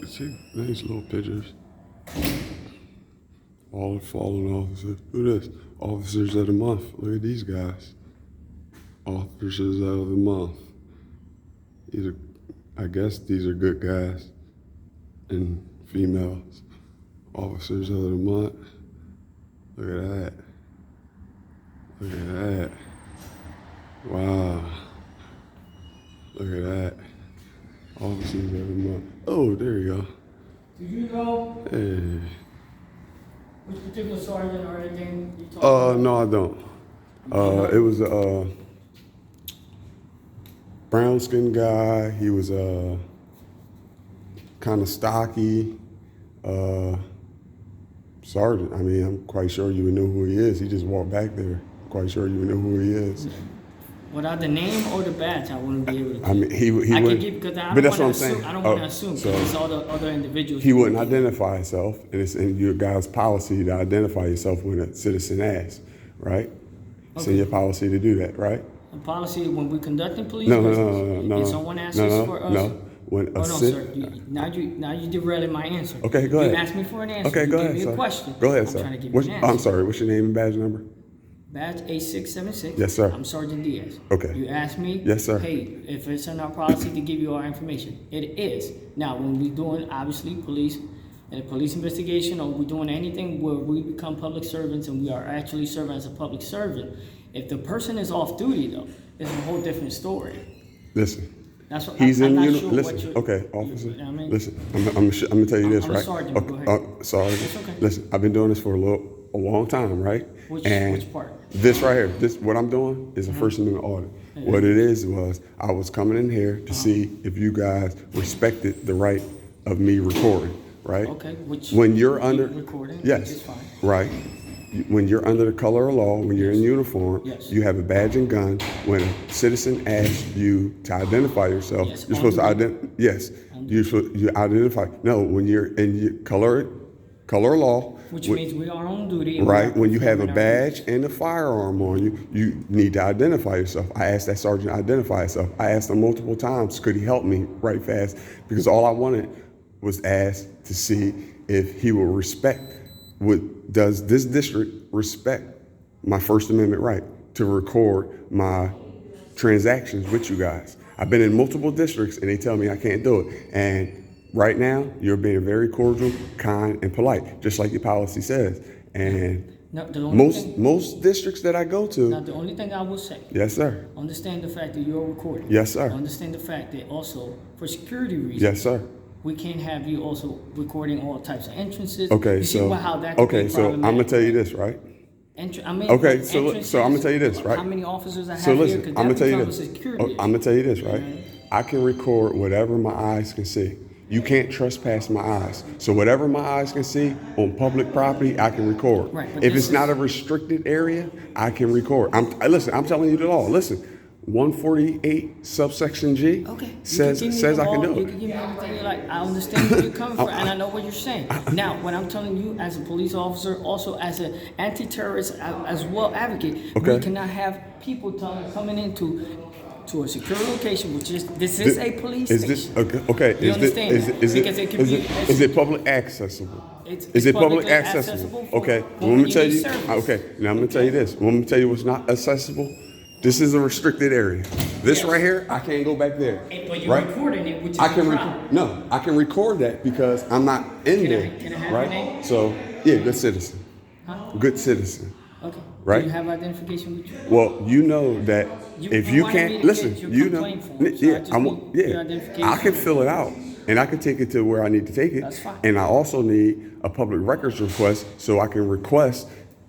See, nice little pictures. All the fallen officers. Look at this. Officers of the month. Look at these guys. Officers of the month. These are, I guess these are good guys and females. Officers of the month. Look at that. Look at that. Wow. Look at that. Officers of the month. Oh, there you go. Do you know Hey. which particular sergeant or anything you talking about? No, I don't. It was a brown skinned guy. He was kind of stocky. Sergeant. I mean, I'm quite sure you would know who he is. He just walked back there. I'm quite sure you would know who he is. Without the name or the badge, I wouldn't be able to. I mean, he I would. could give because I But don't that's what I'm want to assume. saying. I don't want to Oh, assume so because it's all the other individuals. he wouldn't identify himself, and it's in your guys' policy to identify yourself when a citizen asks, right? It's in your policy to do that, right? The policy when we conducting police No, business, no. and someone asks no, us no, for us. no. When Oh a no, sir. Now you derailing my answer. Okay, go ahead. You asked me for an answer. Okay, you go gave ahead, me sir. a question. Go ahead, I'm sir. trying to give you an answer. I'm sorry. What's your name and badge number? Badge 8676. Yes, sir. I'm Sergeant Diaz. Okay. You asked me. Yes, sir. Hey, if it's in our policy to give you our information, it is. Now, when we doing obviously police and a police investigation, or we're doing anything where we become public servants and we are actually serving as a public servant, if the person is off duty though, it's a whole different story. Listen. That's what He's I'm in not uniform. sure Listen, what you're, okay, officer. You know what I mean? Listen, I'm gonna tell you this, I'm a right? sergeant, Okay, go ahead. sorry. It's okay. Listen, I've been doing this for a long time, right? Which part? This right here, what I'm doing is a First Amendment audit. What it is was I was coming in here to see if you guys respected the right of me recording, right? Okay, which when you're we under recording, yes, it's fine. right. When you're under the color of law, when you're in uniform, Yes. you have a badge and gun. When a citizen asks you to identify yourself, Yes, you're supposed to on duty. identify. Yes, you identify. No, when you're in your color of law, Which means we are on duty. And right? we are When you have a performing our badge and a firearm on you, you need to identify yourself. I asked that sergeant to identify himself. I asked him multiple times, could he help me right fast? Because all I wanted was asked to see if he will respect. Does this district respect my First Amendment right to record my transactions with you guys? I've been in multiple districts and they tell me I can't do it. And right now, you're being very cordial, kind, and polite, just like your policy says. And No, the only thing, most districts that I go now, to, the only thing I will say, yes, sir. understand the fact that you're recording. Yes, sir. Understand the fact that also, for security reasons, Yes, sir. we can't have you also recording all types of entrances. Okay, you see so how that could okay, be so I'm gonna problematic. tell you this, right? Okay, so entrances, I'm gonna tell you this, right? How many officers I have So here? listen, Because I'm gonna that tell you becomes this. a security issue. I'm gonna tell you this, right? I can record whatever my eyes can see. You can't trespass my eyes. So whatever my eyes can see on public property, I can record. Right, but If this it's not is- a restricted area, I can record. Listen, I'm telling you the law. Listen, 148 subsection G Okay. You says can give me the I can law, do You it. can give me everything you like. I understand where you're coming from, and I know what you're saying. Now, what I'm telling you, as a police officer, also as an anti-terrorist as well advocate, Okay. we cannot have people coming into a secure location, which is this is a police Is station. this okay? You Is this understand that? is it Because it could is be- it is it public accessible? It's Is it public publicly accessible? accessible for Okay. when Let me you tell need you. service. Okay. Now I'm gonna tell you this. Let me tell you what's not accessible. This is a restricted area. This Yes. right here, I can't go back there. But you're right? recording it, which is I the can problem. no, I can record that because I'm not in there. Can I have right? your name? So yeah, good citizen. Huh? Good citizen. Okay. Right? Do you have identification with you? Well, you know that if you wanted me can't to listen, get your you know, complaint form, so I yeah, just I'm, need your yeah, identification. I can fill it out and I can take it to where I need to take it. That's fine. And I also need a public records request so I can request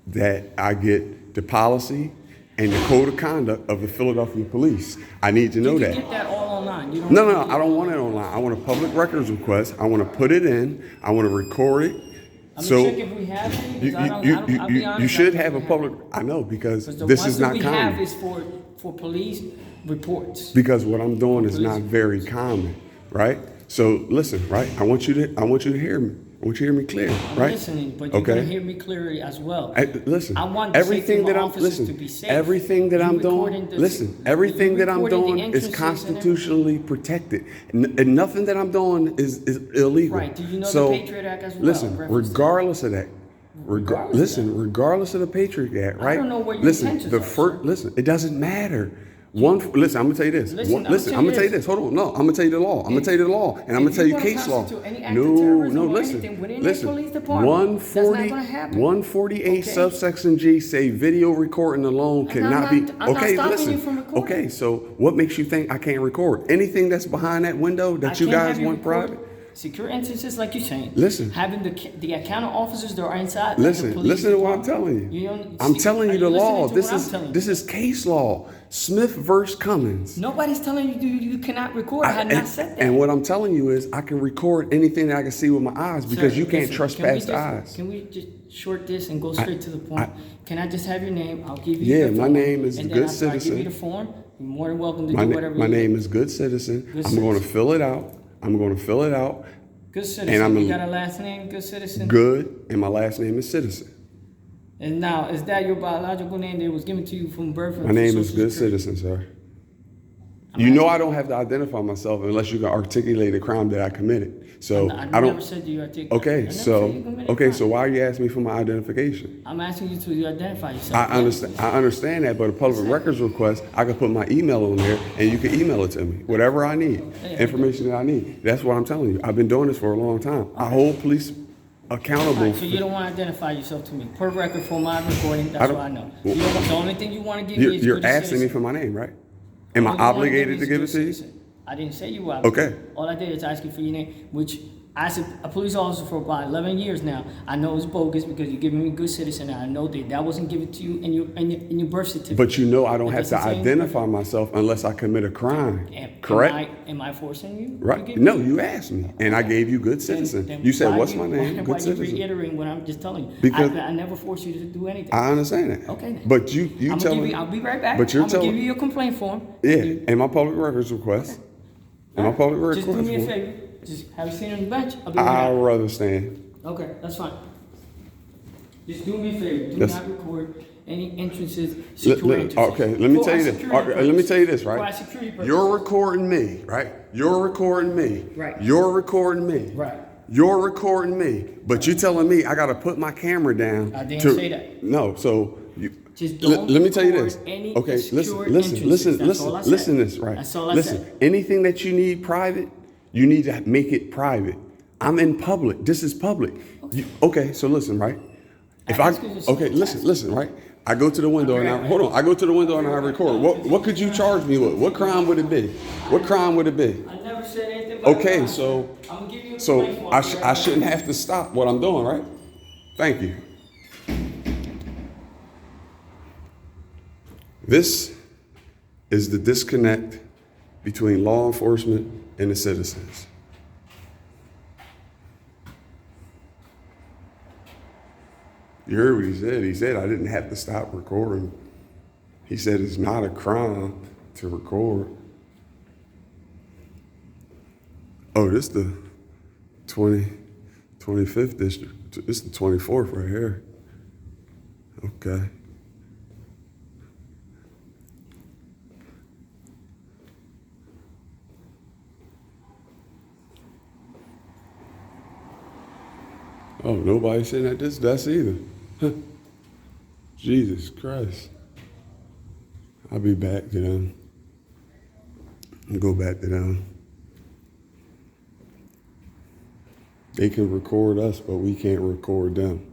that I get the policy and the code of conduct of the Philadelphia Police. I need to know You that. can get that all online. You don't No, need- I don't want it online. I want a public records request. I want to put it in. I want to record it. I'm So check if we have any. 'Cause you, I don't, you, I don't, you, I'll be you, honest, you I should don't have a think we public. I know because Because the this ones is that not we common. have is for police reports. Because what I'm doing is not very common, right? So listen, right? I want you to hear me. I I want you to hear me clear, I'm right? listening, but you're Okay. gonna hear me clearly as well. Listen, I want the everything safety of that my I'm officers listen, to be safe. everything that You I'm recording doing, the- listen, everything you that I'm recording the doing is entrances and constitutionally protected, and nothing that I'm doing is illegal. Right. Do you know the So, Patriot Act as well? listen, Reference to- regardless of that. Regardless of Listen, regardless of the Patriot Act, right? I don't know what your listen, intentions the are, first, sir. listen, it doesn't matter. Listen, I'm gonna tell you this. Listen, I'ma Listen, tell I'm you gonna tell you this. this. Hold on, no, I'm gonna tell you the law. I'm gonna tell you the law, and I'm gonna If tell you you're gonna case law. constitute any act of terrorism or listen, anything within the listen. police department, that's not gonna happen. 148 Okay? subsection G say video recording alone cannot be. I'm not Okay, stopping listen. you from recording. Okay, so what makes you think I can't record anything that's behind that window that you I can't guys have you want record private? Secure entrances, like you're saying. Listen. Having the account officers that are inside. like the Listen, police listen to what I'm department. telling you. don't- I'm telling are you the law. listening to This what I'm is telling you? this is case law. Smith versus Cummins. Nobody's telling you cannot record. I had not said that. And what I'm telling you is I can record anything that I can see with my eyes because Sir, you can't listen, trust can we past the just- eyes. Can we just short this and go straight to the point? Can I just have your name? I'll give you Yeah, the my form, name is and Good then after I give Citizen. you the form, you're more than welcome to My, do na- whatever my you name is Good Citizen. Good I'm going to Citizen. fill it out. I'm going to fill it out. Good Citizen. I'm You a- got a last name, Good Citizen? Good, and my last name is Citizen. And now, is that your biological name that was given to you from birth? My name is Social Good Security? Citizen, sir. You know I don't have to identify myself unless you can articulate a crime that I committed. So I I never don't. said you articulate. Okay, so why are you asking me for my identification? I'm asking you to identify yourself. I understand that, but a public records request, I can put my email on there and you can email it to me, whatever I need, information that I need. That's what I'm telling you. I've been doing this for a long time. I hold police accountable. Right, so you don't want to identify yourself to me. Per record for my recording, that's don't- what I know. The only thing you want to give me is You're Good asking me Citizen. for my name, right? Am I All you wanna obligated me to is give Good it to you? Citizen. I didn't say you were Okay. obligated. All I did is ask you for your name, which as a police officer for about 11 years now, I know it's bogus because you're giving me Good Citizen, and I know that wasn't given to you in your birth certificate. But you know I don't It have to doesn't say identify myself unless I commit a crime, Am- correct? Am I forcing you? to Right? give No, me? you asked me, and I gave you Good Citizen. Then You said, why "What's you- my name?" Why Good you Citizen. reiterating what I'm just telling you? Because- I never force you to do anything. I understand that. Okay, then. But you tell me. I'll be right back. But you're I'm gonna telling. give you your complaint form. Yeah, and my public records request. And my public records Just do me a form. favor. Just have a seat on the bench. I'll be right I'd back. rather stand. Okay, that's fine. Just do me a favor. Do Yes. not record any entrances, Let- secure let- entrances. okay, let me For tell our you this. security Let me purposes. tell you this, For our right? security purposes. You're recording me, right? You're recording me. Right. You're recording me. Right. You're recording me. But you telling me I gotta put my camera down. I didn't say that. No, so you. Just don't let me tell you record this. any Okay, secure listen, entrances. That's all I said. listen to this, right? That's all I listen, said. anything that you need private, you need to make it private. I'm in public. This is public. Okay, so listen, right? If I I ask you to okay, listen, right? I go to the window and I hold on. I go to the window and I record. What could you charge me with? What crime would it be? What crime would it be? I never said anything about Okay, that. so I'm gonna give you a so complaint form. I shouldn't have to stop what I'm doing, right? Thank you. This is the disconnect between law enforcement and the citizens. You heard what he said. He said I didn't have to stop recording. He said it's not a crime to record. Oh, this the 25th district. This the 24th right here. Okay. Oh, nobody's sitting at this desk either. Huh. Jesus Christ. I'll be back to them. I'll go back to them. They can record us, but we can't record them.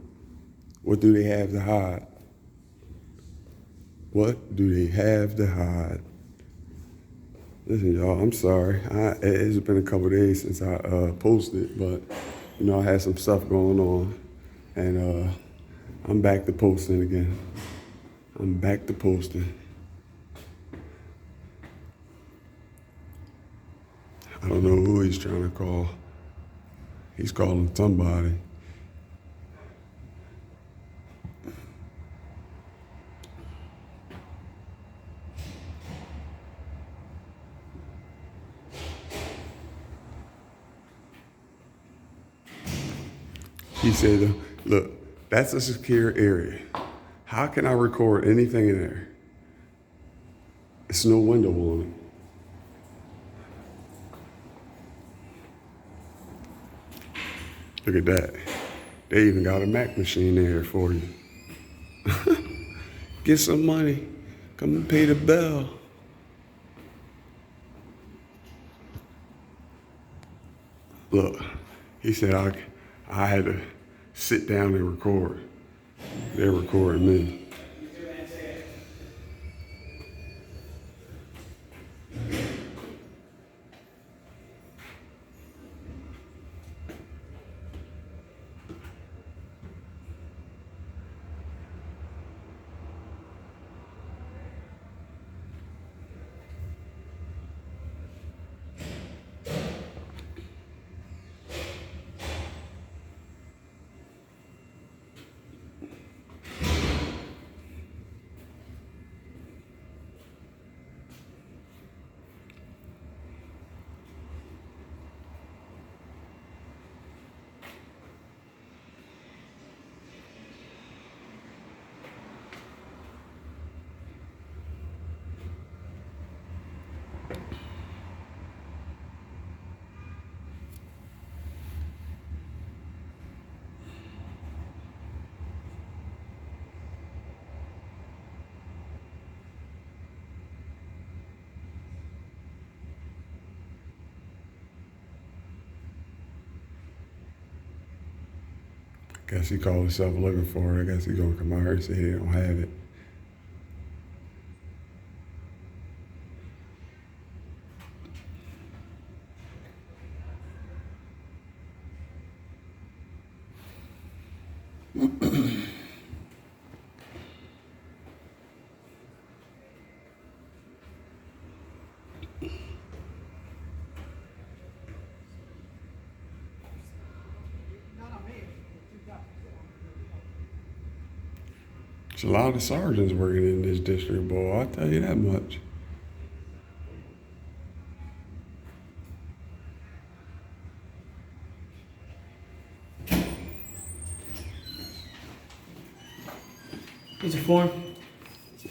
What do they have to hide? What do they have to hide? Listen, y'all, I'm sorry. It's been a couple days since I posted, but you know, I had some stuff going on, and I'm back to posting again. I'm back to posting. I don't know who he's trying to call. He's calling somebody. He said, look, that's a secure area. How can I record anything in there? It's no window on it. Look at that. They even got a Mac machine in here for you. Get some money. Come and pay the bill. Look, he said I had to sit down and record. They're recording me. Guess he called himself looking for it. I guess he's gonna come out here and say he don't have it. There's a lot of sergeants working in this district, boy. I'll tell you that much. Here's a form.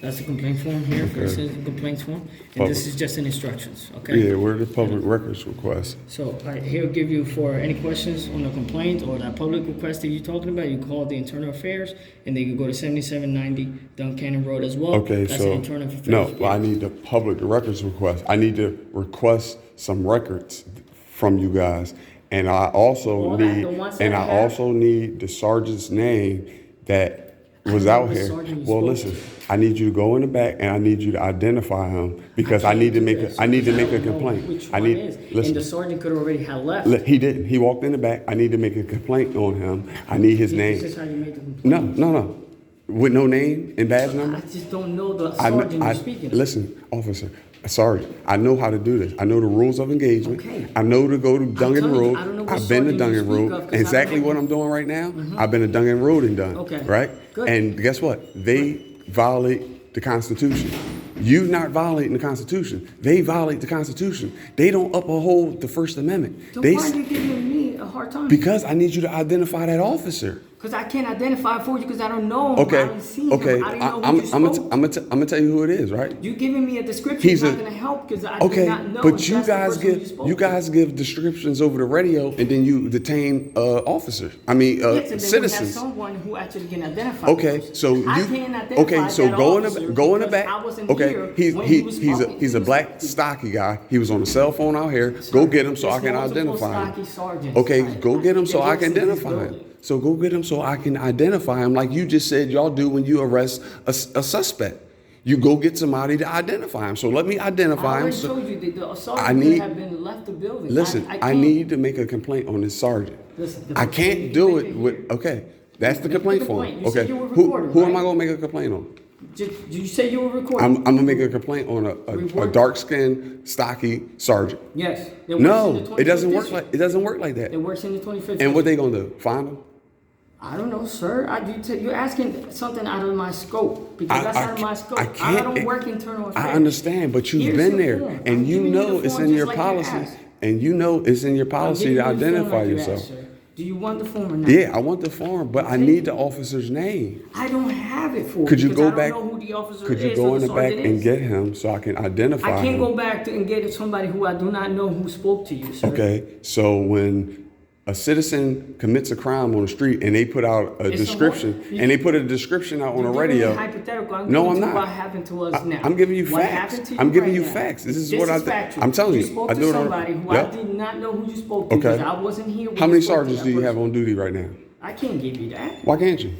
That's a complaint form here. Okay. This is a complaint form. And Public. this is just an instructions, okay? Yeah, where the public records request. So he'll give you for any questions on the complaint or that public request that you're talking about, you call the Internal Affairs and then you go to 7790 Duncannon Road as well. Okay, That's so an Internal Affairs. no, well, I need the public records request. I need to request some records from you guys, and I also Well, need, the ones and that I I have- also need the sergeant's name that was know out what here. sergeant you Well, spoke listen, I need you to go in the back and I need you to identify him because I need to make a, I need to make a complaint. Which I one need, is? And the listen, sergeant could already have left. he didn't. He walked in the back. I need to make a complaint on him. I need his This name. is how you make the complaint. No. With no name and badge number? I just don't know the I, sergeant I, you're speaking of. listen, officer, sorry, I know how to do this. I know the rules of engagement. Okay. I know to go to Dungan telling you, Road. I don't know what I've been to sergeant you Dungan speak Road. of, 'cause Exactly I've what been- I'm doing right now. I've been to Dungan Road and done. Okay. Right? Good. And guess what? They violate the Constitution. You not violating the Constitution. They violate the Constitution. They don't uphold the First Amendment. So They why are you giving me a hard time? because I need you to identify that officer. Because I can't identify for you because I don't know him. Okay. I haven't seen Okay. him. I didn't know I'm who you spoke. gonna tell you who it is, right? You giving me a description He's is not a- going to help because I Okay, do not know. but if you that's the guys person give spoke you to. guys give descriptions over the radio, and then you detain officers. I mean, Yes, and then we have citizens. someone who actually can identify. Okay, those. so I you can't identify okay, so that go in officer the go in the because back. I wasn't Okay, here he's when he, he was he's a talking. he's a black stocky guy. He was on the cell phone out here. Go get him so I can identify him. Okay, go get him so I can identify him. So go get him so I can identify him, like you just said y'all do when you arrest a suspect. You go get somebody to identify him. So let me I identify him. already So told you that the I sergeant need- could have been left the building. listen, I can't- need to make a complaint on this sergeant. Listen, the I complaint can't you do make it it with. here. Okay, that's the Make the complaint form. complaint. You said Okay, you were who recording, am I right? gonna make a complaint on? You say you were recording. I'm gonna make a complaint on a Report. dark-skinned, stocky sergeant. Yes. It works in No, the it 25th doesn't work district. like it doesn't work like that. It works in the 25th. And what district. they gonna do? Find him? I don't know, sir. You're asking something out of my scope because that's out of my scope. I can't. don't work internal affairs. I understand, but you've Here's been your there, form. and I'm you giving you know the it's form in just your like you policy, asked. and you know it's in your I'm policy giving to you the form identify like you yourself. asked, sir. Do you want the form or not? Yeah, I want the form, but I need the officer's name. I don't have it for Could you because go I don't back? know who the officer Could you is go or in the back sergeant and is. get him so I can identify I can't him? go back and get somebody who I do not know who spoke to you, sir. Okay, so when a citizen commits a crime on the street and they put out a It's a description, what? and they put a description out on the You're giving me radio. hypothetical. I'm No, giving I'm you not. what happened to us now. I'm giving you What facts. happened to I'm giving right you now. facts. This is what I factual. I'm telling you. You spoke I to do it on- somebody who Yep. I did not know who you spoke to Okay. because I wasn't here. When How many you spoke to sergeants that do you have person. on duty right now? I can't give you that Why can't you?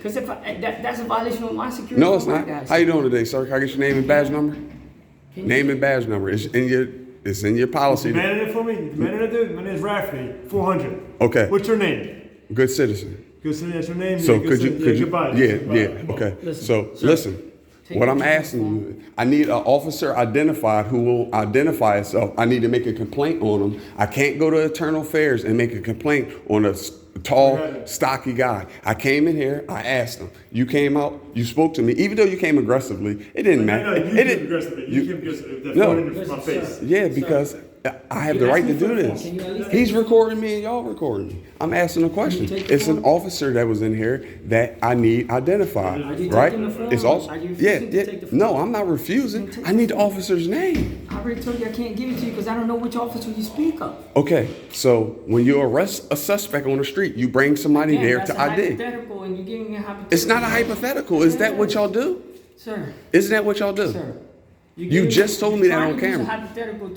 because if that's a violation of my security. No, it's for my not. guys. How you doing today, sir? Can I get your name and badge number? Can you- Name and badge number. It's in your policy. Demanded it for me? Demanded it, dude? My name's Rafferty, 400. Okay. What's your name? Good citizen. Good citizen, that's your name? So Yeah, good could you, citizen. could you, goodbye. yeah, Goodbye. yeah, okay. Listen, So, sir, listen, take what your I'm phone. asking you, I need an officer identified who will identify himself. I need to make a complaint on him. I can't go to internal affairs and make a complaint on a tall, stocky guy. I came in here, I asked him. You came out, you spoke to me, even though you came aggressively, it didn't No, matter. you It came didn't- aggressively. you- You came aggressively. That No. phone in my Listen, face. sir. Yeah, because I have You the right asked to me do for the phone. this. Can you at least He's take the recording me and y'all recording me. I'm asking a question. take the It's an phone? officer that was in here that I need identified, Are you right? taking the phone? It's also, Are you yeah, refusing to yeah. take the phone? No, I'm not refusing. Then take I the need the phone. officer's name. I already told you I can't give it to you because I don't know which officer you speak of. Okay, so when you arrest a suspect on the street, you bring somebody Again, there that's to a ID. hypothetical, and you're giving me a hypothetical. It's not a hypothetical. Is that what y'all do? Sir, Isn't that what y'all do? sir. You just told me that on You're trying to use camera. a hypothetical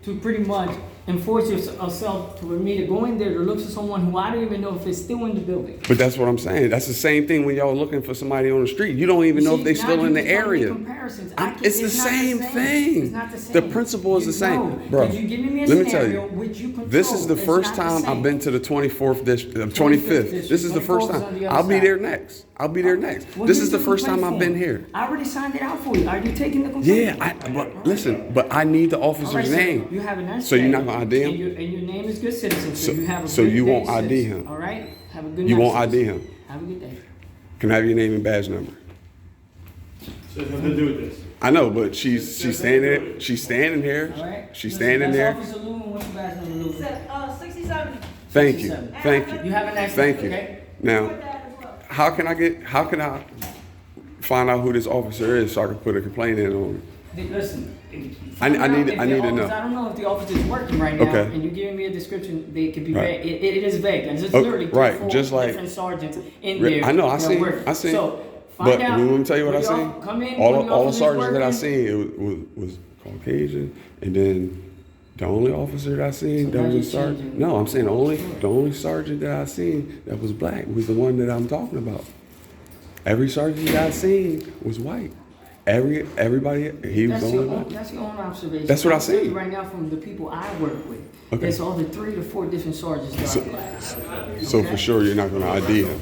to pretty much enforce yourself to me to go in there to look for someone who I don't even know if it's still in the building. But that's what I'm saying. That's the same thing when y'all looking for somebody on the street. You don't even know if they See, now still in you're the just trying to make area. comparisons. It's the same thing. It's not the same. The principle is the same. No, Bro, because you're giving me a let me tell scenario you. which you control. This is the It's first not the time I've same. been to the 24th district, 25th. district. This is the first 24th is time. on the other I'll be side. there next. I'll be there next. Well, This here's is the the first time complaint I've been form. here. I already signed it out for you. Are you taking the complaint? Yeah, but listen, but I need the All right, officer's sir, name. You have a nice So you're day, not gonna ID him? And your name is good citizen, so, So- you have a so good you day, won't ID citizen. him? All right? Have a good You night, won't ID citizen. him? Have a good day. Can I have your name and badge number? So it's nothing to do with this. I know, but she's standing there. She's standing here. All right? She's Listen, standing that's there. Officer Lumen. What's your badge number, Lumen? 67. Thank you. 67. Thank you. You have a nice Thank day, you. okay? Now, how can I find out who this officer is so I can put a complaint in on him? Listen. I need to find out if the know. officer- I don't know if the officer is working right now, Okay. and you're giving me a description. They could be Right. vague. It is vague, and there's Okay, literally right, 4 just like- different sergeants in there. I know. I that are seen. working. I seen. So find But out. let me tell you what I when the seen. Come in. All when the officer's sergeants that I working. seen was Caucasian, and then the only officer that I seen So that now was a you're sergeant. changing. No, I'm saying the only sergeant that I seen that was black was the one that I'm talking about. Every sergeant that I seen was white. Everybody he was That's the your, only own, black. that's your own observation. That's what I I'll tell you see. right now from the people I work with. Okay. There's over 3 to 4 different sergeants that So- are black. So for sure you're not gonna ID him.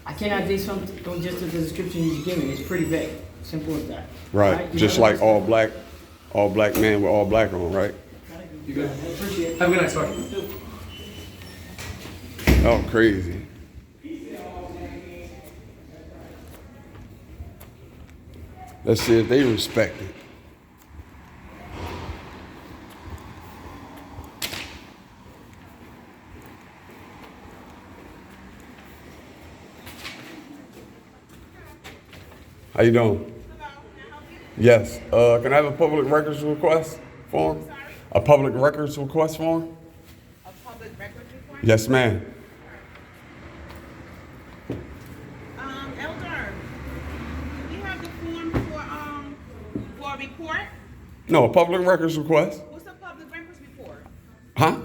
I cannot do something on just the description you give me. It's pretty vague. Simple as that. Right. You Just have like a- all black men with all black on, right? You good? Appreciate it. Have a good night, sorry. Oh, crazy. Let's see if they respect it. How you doing? Yes. Can I have a public records request form? A public records request form? A public records report? Yes, ma'am. Elder, do we have the form for a report? No, a public records request. What's a public records report? Huh?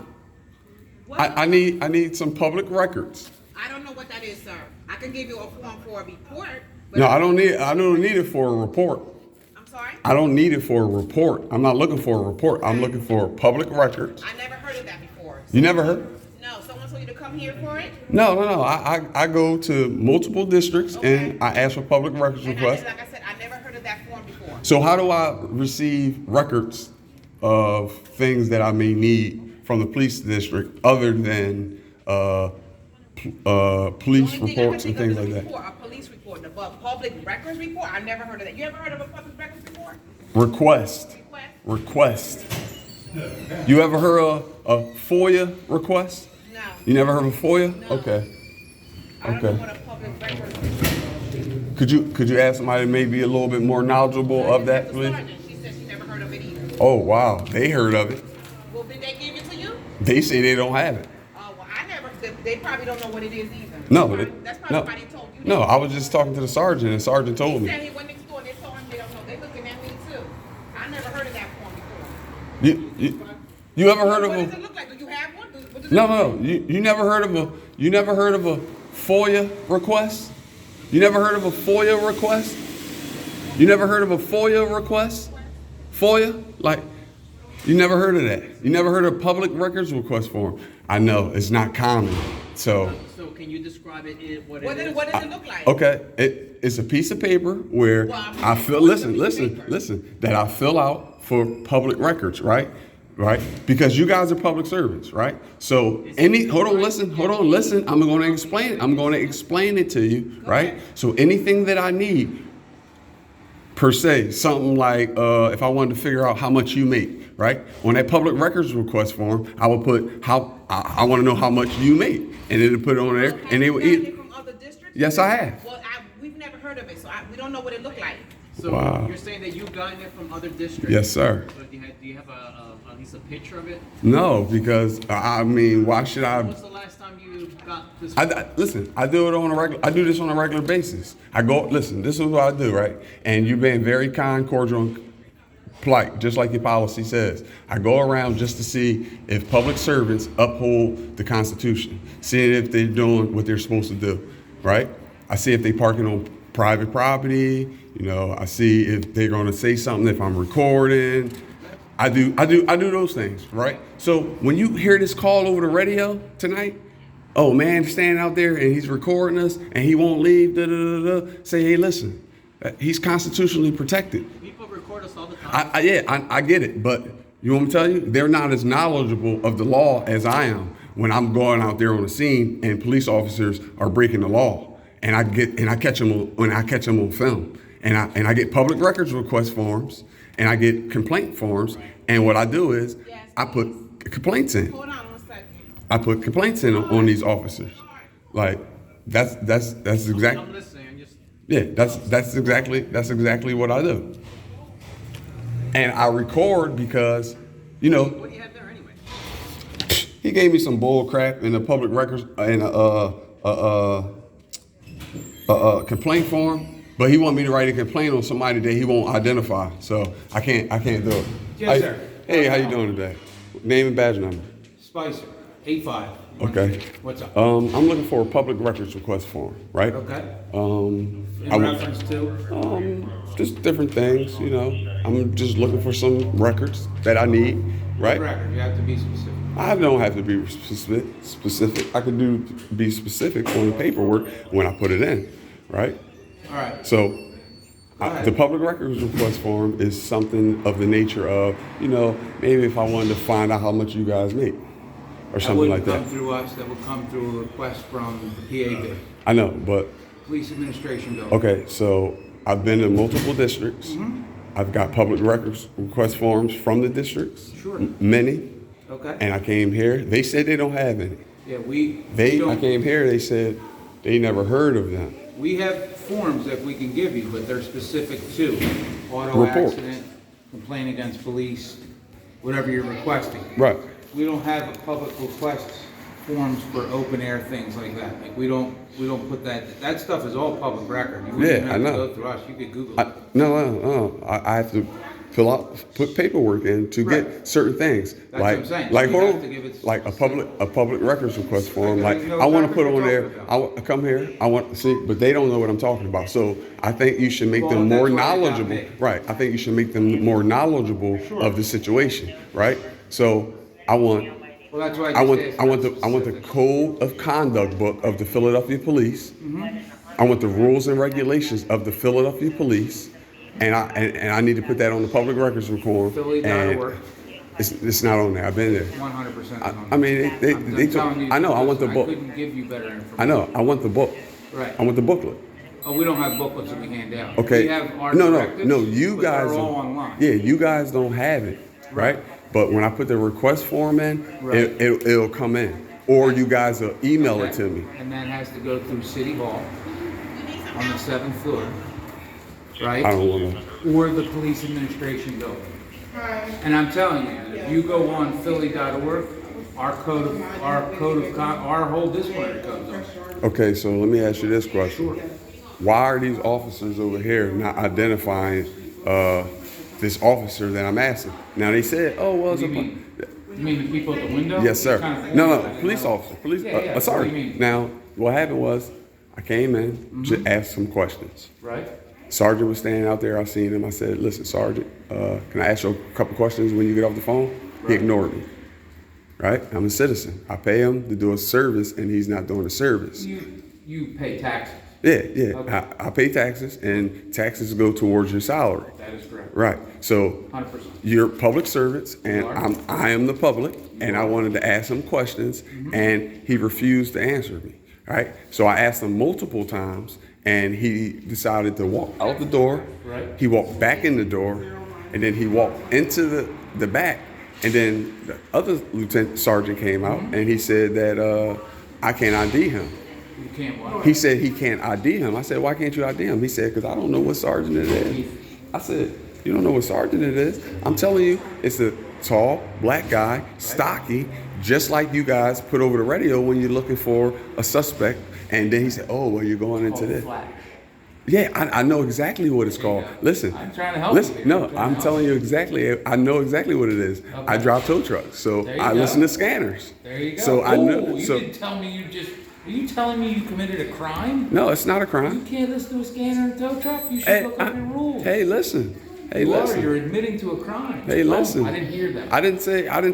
What I need some public records. I don't know what that is, sir. I can give you a form for a report, but No, I don't need it for a report. I'm sorry? I don't need it for a report. I'm not looking for a report. I'm looking for public records. I never heard of that before. You never heard? No, someone told you to come here for it? No. I go to multiple districts Okay. and I ask for public records And requests. like I said, I never heard of that form before. So how do I receive records of things that I may need from the police district other than police The only thing I reports can and think things of like is a that? report, a police report, the public records report. I never heard of that. You ever heard of a public records report? Request. Request? You ever heard of a FOIA request? No. You never heard of FOIA? No. Okay. I don't know Okay. what a public records report is. Could you ask somebody maybe a little bit more knowledgeable of that, The please? sergeant, she said she never heard of it either. Oh wow, they heard of it. Well, did they give it to you? They say they don't have it. Oh, well, I never, they probably don't know what it is either. No, That's probably no, why they told you. no. that. I was just talking to the sergeant, and the sergeant told He me. said he went next door and they told him they don't know. They looking at me too. I never heard of that form before. You ever heard of What does a? it look like? Do you have one? What does No, it look no. You never heard of a FOIA request? You never heard of a FOIA request? You never heard of a FOIA request? FOIA? Like, you never heard of that? You never heard of public records request form? I know, it's not common. So, So can you describe it in what What it is? does it look like? okay, it's a piece of paper where Well, I'm- I fill, what's the listen, piece of listen, paper? listen, that I fill out for public records, right? Right? Because you guys are public servants, right? So hold on, listen. I'm going to explain it to you, right? So anything that I need, per se, something like if I wanted to figure out how much you make, right? On that public records request form, I would put how I want to know how much you make, and it'll put it on there, and they will Have you gotten eat. it from other districts? Yes, I have. Well, we've never heard of it, so we don't know what it looked like. So Wow. you're saying that you've gotten it from other districts? Yes, sir. So do you have at least a picture of it? No, because I mean, why should I? When's the last time you got this? Listen, I do it on a regular. I do this on a regular basis. I go. Listen, this is what I do, right? And you've been very kind, cordial, and polite, just like your policy says. I go around just to see if public servants uphold the Constitution, seeing if they're doing what they're supposed to do, right? I see if they parking on private property. You know, I see if they're going to say something if I'm recording. I do those things, right? So when you hear this call over the radio tonight, oh man, standing out there and he's recording us and he won't leave, say, hey, listen, he's constitutionally protected. People record us all the time. I get it, but you want me to tell you, they're not as knowledgeable of the law as I am when I'm going out there on the scene and police officers are breaking the law, and I catch them on film, and I get public records request forms, and I get complaint forms, and what I do is I put complaints in. Hold on 1 second. I put complaints in on these officers, like that's exactly. I'm listening. I'm just. Yeah, that's exactly what I do. And I record because, you know, What do you have there anyway? he gave me some bull crap in the public records and a complaint form, but he wanted me to write a complaint on somebody that he won't identify. So I can't do it. Yes, sir. Hey, how you doing today? Name and badge number. Spicer, 85. Okay. What's up? I'm looking for a public records request form, right? Okay. I In would- reference to? Just different things, you know. I'm just looking for some records that I need, right? Record, you have to be specific. I don't have to be specific. I can be specific on the paperwork when I put it in, right? All right. So Go ahead. the public records request form is something of the nature of, you know, maybe if I wanted to find out how much you guys make or something like That wouldn't that. come through us, that would come through a request from the PAB, I know, but Police Administration Building. okay, so I've been in multiple districts. Mm-hmm. I've got public records request forms from the districts, Sure. many, Okay? and I came here. They said they don't have any. Yeah, we I don't, came here. They said they never heard of them. we have forms that we can give you, but they're specific to auto Report. accident, complaint against police, whatever you're requesting. Right. We don't have public requests forms for open air things like that. Like we don't put that stuff is all public record. You wouldn't Yeah, even I have to know. go through us. You could Google it. No. I have to put paperwork in to Right. get certain things. That's what I'm saying. Like So you hold have on, to give it like a public records request form. Like, Like you know I want to exactly put what on you're there. talking I come here. I want to see, but they don't know what I'm talking about. So I think you should make Well, them that's more why they got knowledgeable. me. Right. I think you should make them more knowledgeable of the situation. Right. So I want. Well, that's why I want say it's I want not the specific. code of conduct book of the Philadelphia Police. Mm-hmm. I want the rules and regulations of the Philadelphia Police, and I need to put that on the public records reform. Philly.org. It's not on there. I've been there. 100%. I mean, they I'm took. telling you, I know. I want the I book. couldn't give you better information. I know. I want the book. Right. I want the booklet. Oh, we don't have booklets that we hand out. Okay. We have our no. directives, You but guys. they're all don't- online. Yeah, you guys don't have it, right? But when I put the request form in, Right. it'll come in. or you guys will email it Okay? to me. And that has to go through City Hall on the 7th floor, right? I don't want to. Or the police administration building. And I'm telling you, if you go on Philly.org, our whole disciplinary code's on there. Okay, so let me ask you this question. Why are these officers over here not identifying this officer that I'm asking? Now they said, oh, well, What it's do a... you mean? You mean the people at the window? Yes, sir. You're trying to think No, about no, it. police officer, police, Yeah, yeah. sorry. What do you mean? Now, what happened was, I came in to ask some questions. Right? Sergeant was standing out there, I seen him, I said, listen, Sergeant, can I ask you a couple questions when you get off the phone? He Right. ignored me, right? I'm a citizen. I pay him to do a service, and he's not doing a service. You pay taxes. Yeah, yeah, Okay. I pay taxes, and taxes go towards your salary. That is correct. Right, so 100%. you're public servants, and You are. I am the public, and I wanted to ask him questions, and he refused to answer me. Right, so I asked him multiple times, and he decided to walk out the door. Right. He walked back in the door, and then he walked into the back, and then the other lieutenant sergeant came out, and he said that I can't ID him. You can't what? He said he can't ID him. I said, why can't you ID him? He said, because I don't know what sergeant it is. I said, you don't know what sergeant it is? I'm telling you, it's a tall, black guy, stocky, just like you guys put over the radio when you're looking for a suspect. And then he said, oh, well, you're going into this. Flash. Yeah, I know exactly what it's called. Listen. I'm trying to help Listen, you. no, I'm trying I'm to telling help you exactly. I know exactly what it is. I Okay. drive tow trucks, so There you I go. listen to scanners. There you go. So I know. Oh, you So didn't tell me you just. Are you telling me you committed a crime? no, it's not a You crime. can't listen to a scanner in a tow truck. You should Hey, look up your rules. hey, listen. Hey, you listen. are. You're admitting to a crime. Hey, Oh, listen. I didn't hear that. I didn't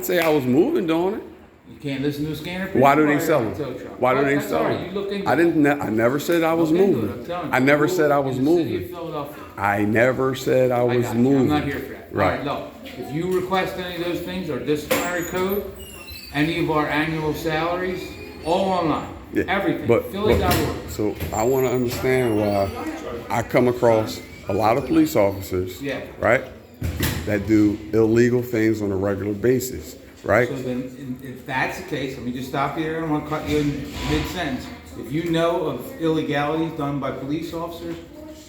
say I was moving doing it. You can't listen to a scanner. Why do while they you're sell on a them? tow truck. Why do Well, they that's sell all right. You look them? into I it. didn't. I never said I was Look into it, moving. I'm telling you. I never Rule said I was in the city of moving. Philadelphia. I never said I I was got you. moving. I'm not here for that. Right. All right, look, if you request any of those things, or disciplinary code, any of our annual salaries, all online. Yeah, Everything. but Philly.org. so I want to understand why I come across a lot of police officers, Yeah. right, that do illegal things on a regular basis, right? So then, if that's the case, let me just stop you there. I don't want to cut you in mid-sentence. If you know of illegalities done by police officers,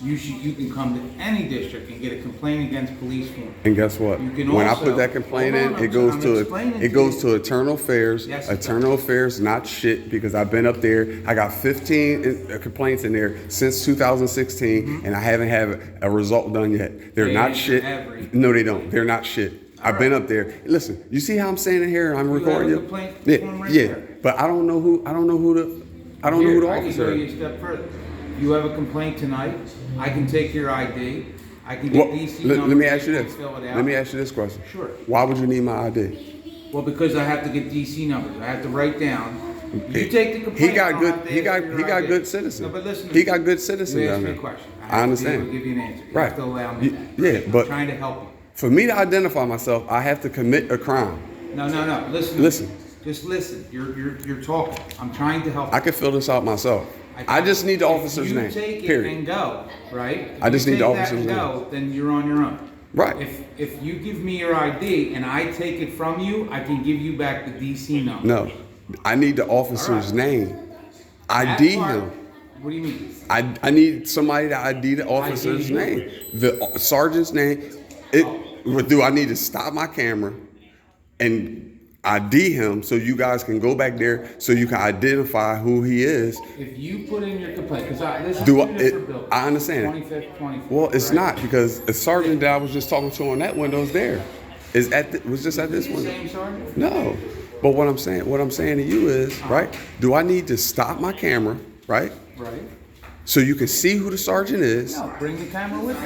you can come to any district and get a complaint against police form. And guess what? You can When I also- put that complaint Hold on, in, it goes I'm to explaining it goes to to Eternal Affairs. Yes, it Eternal Affairs, not shit, because I've been up there. I got 15 complaints in there since 2016, and I haven't had a result done yet. They're They not answer shit. every- No, they don't. They're not shit. I've been up there. Listen, you see how I'm standing here and I'm You have recording a you? complaint Yeah, form right yeah. there. But I don't know who the Here, I can officer go is. you a step further. You have a complaint tonight, I can take your ID, I can get Well, DC let numbers. me ask you and this. fill it out. Let me ask you this question. Sure. Why would you need my ID? Well, because I have to get DC numbers, I have to write down. You take the complaint. He I got don't good. have to He ask got for your he got ID. good citizen. No, but listen. to He me. got good citizen You down asked me there. a question. I have to be understand. able to give you an answer. You Right. have to allow me that. Yeah, I'm but trying to help you. for me to identify myself, I have to commit a crime. No, listen. to me. Listen. Just listen, you're talking. I'm trying to help you. I can fill this out myself. I just need the officer's name. If you take it Period. and go, right? If I just you need the take that officer's and go, then you're on your own. Right. If you give me your ID and I take it from you, I can give you back the DC number. No, I need the officer's All right. name. That ID part- him. What do you mean? I need somebody to ID the officer's who? name. The sergeant's name. Do I need to stop my camera and ID him so you guys can go back there so you can identify who he is? If you put in your complaint, because this is Do two I- different it- buildings. I understand. 25th, 24th. Well, it's right? not, because the sergeant that I was just talking to on that window is there. Was just at this The window. same sergeant? No. But what I'm saying to you is, right? Do I need to stop my camera, right? Right. So you can see who the sergeant is? No, bring the camera with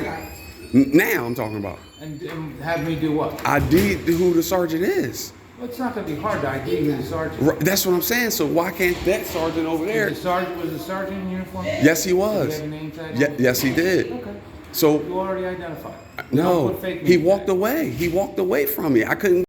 you. Now I'm talking about. And have me do what? ID who the sergeant is. Well, it's not going to be hard to ID who the sergeant is. Right, that's what I'm saying. So why can't that sergeant over there? Was the sergeant in uniform? Yes, he Did was. he have a name tag? Yes, he did. Okay. So You already identified. You don't no, put fake he names walked tag. away. He walked away from me. I couldn't